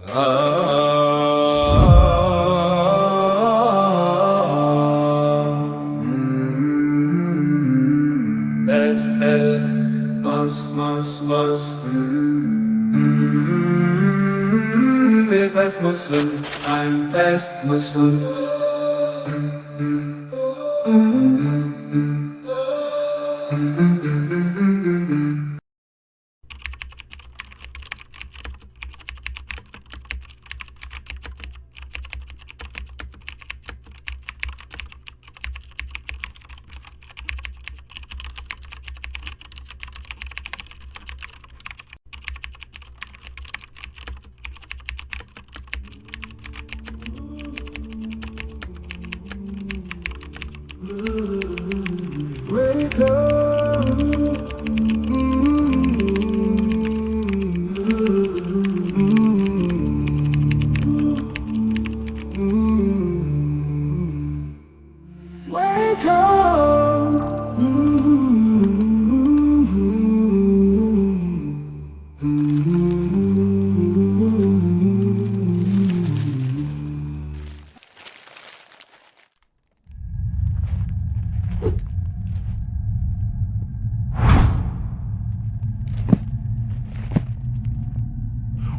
Es, was, wir best Muslim, ein best Muslim. Wake up. Wake up.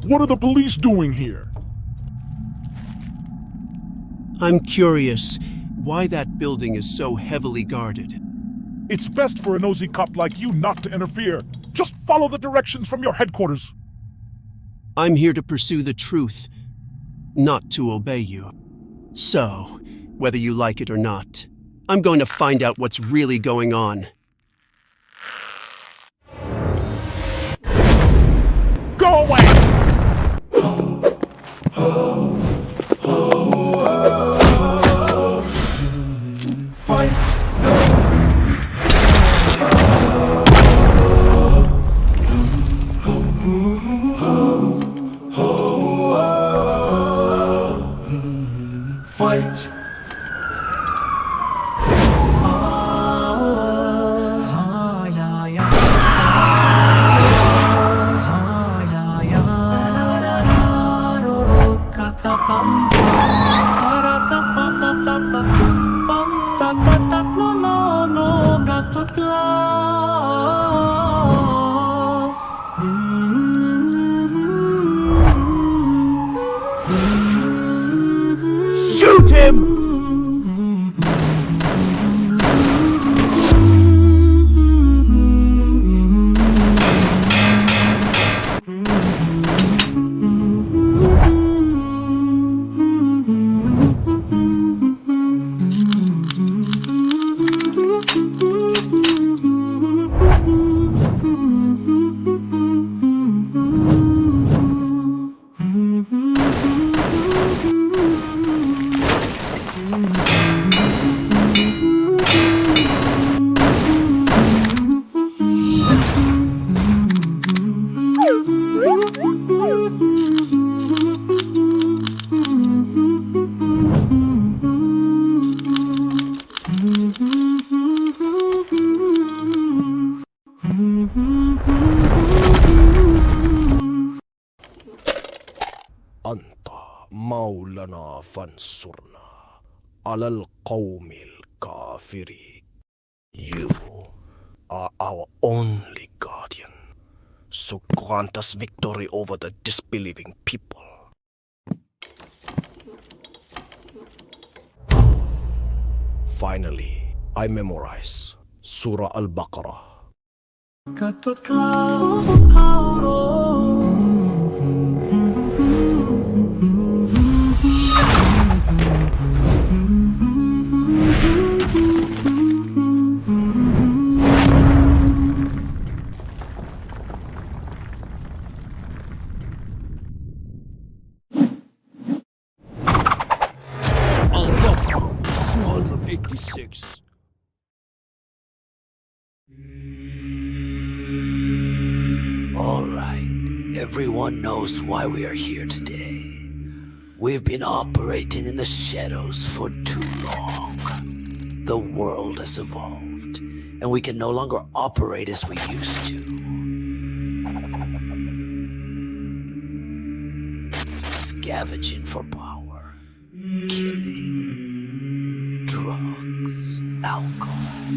What are the police doing here? I'm curious why that building is so heavily guarded. It's best for a nosy cop like you not to interfere. Just follow the directions from your headquarters. I'm here to pursue the truth, not to obey you. So, whether you like it or not, I'm going to find out what's really going on. Go away! Fight! Fight! Shoot him! أنت مولانا فانصرنا على القوم الكافرين. You are our only guardian, so grant us victory over the disbelieving people. Finally, I memorize Surah Al-Baqarah. Al-Baqarah 286. All right, everyone knows why we are here today. We've been operating in the shadows for too long. The world has evolved, and we can no longer operate as we used to. scavenging for power, killing, drugs, alcohol.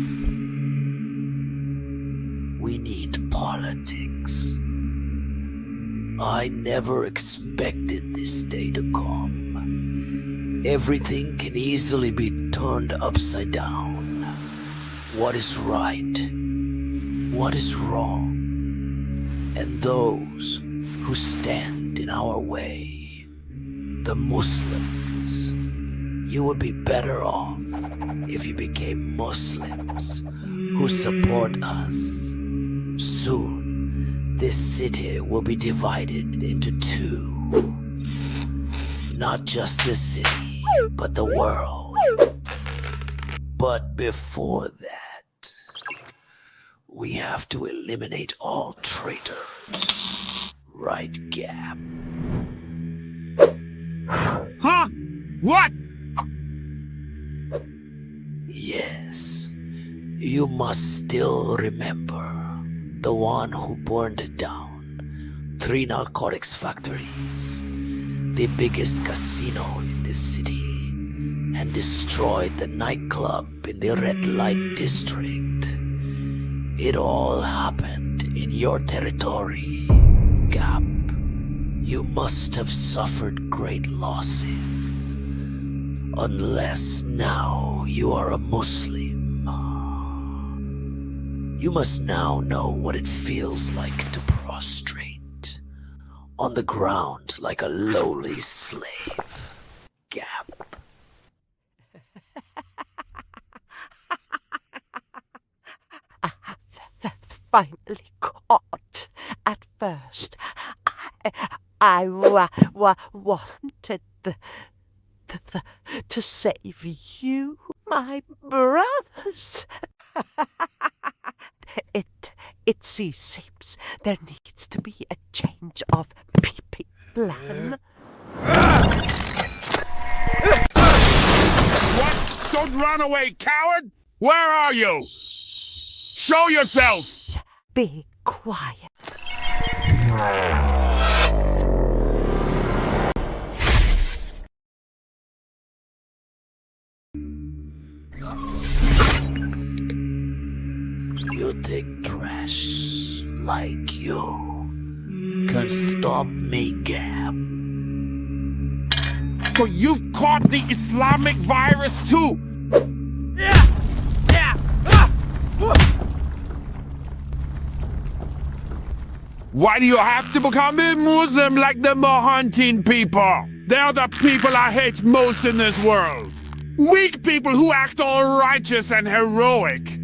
We need politics. I never expected this day to come. Everything can easily be turned upside down. What is right? What is wrong? And those who stand in our way, the Muslims. You would be better off if you became Muslims who support us. Soon, this city will be divided into two. Not just the city, but the world. But before that, we have to eliminate all traitors. Right, Gap? Huh? What? Yes. You must still remember the one who burned down 3 narcotics factories, the biggest casino in the city, and destroyed the nightclub in the red light district. It all happened in your territory, Gap. You must have suffered great losses. Unless now you are a Muslim. You must now know what it feels like to prostrate on the ground like a lowly slave, Gap. Finally caught. At first, I wanted to save you, my brothers. It seems there needs to be a change of plan. What? Don't run away, coward! Where are you? Show yourself! Be quiet. You think trash like you can stop me, Gap? So you've caught the Islamic virus too? Why do you have to become a Muslim like the Mohuntin people? They're the people I hate most in this world. Weak people who act all righteous and heroic.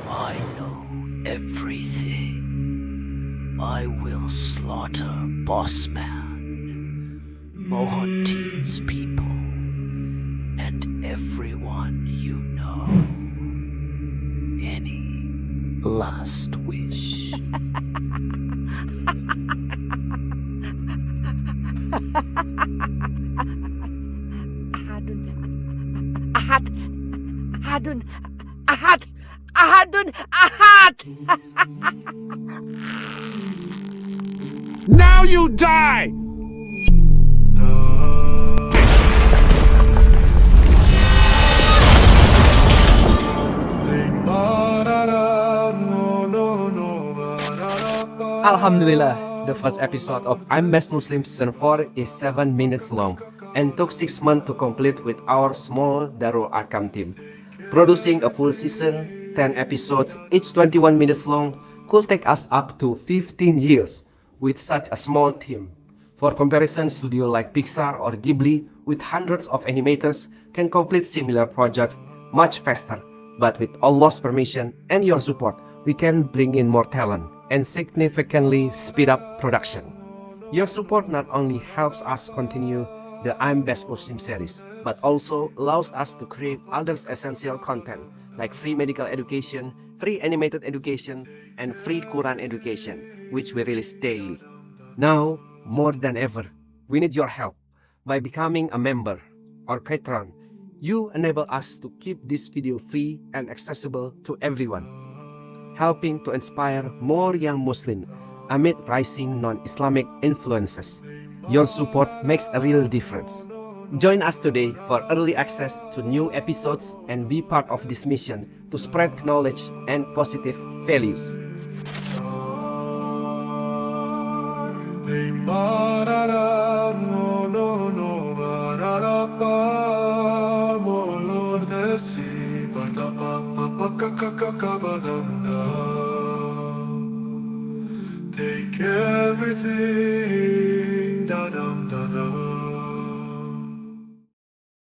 I know everything. I will slaughter Bossman, Mohuntin's people, and everyone you know. Any last wish? Now you die! Alhamdulillah, the first episode of I'm Best Muslim Season 4 is 7 minutes long and took 6 months to complete with our small Darul Arkam team. Producing a full season, 10 episodes, each 21 minutes long, could take us up to 15 years with such a small team. For comparison, studio like Pixar or Ghibli with hundreds of animators can complete similar project much faster. But with Allah's permission and your support, we can bring in more talent and significantly speed up production. Your support not only helps us continue the I'm Best Muslim series, but also allows us to create others essential content like free medical education, free animated education, and free Quran education, which we release daily. Now, more than ever, we need your help. By becoming a member or patron, you enable us to keep this video free and accessible to everyone. helping to inspire more young Muslims amid rising non-Islamic influences. Your support makes a real difference. Join us today for early access to new episodes and be part of this mission to spread knowledge and positive values. Take everything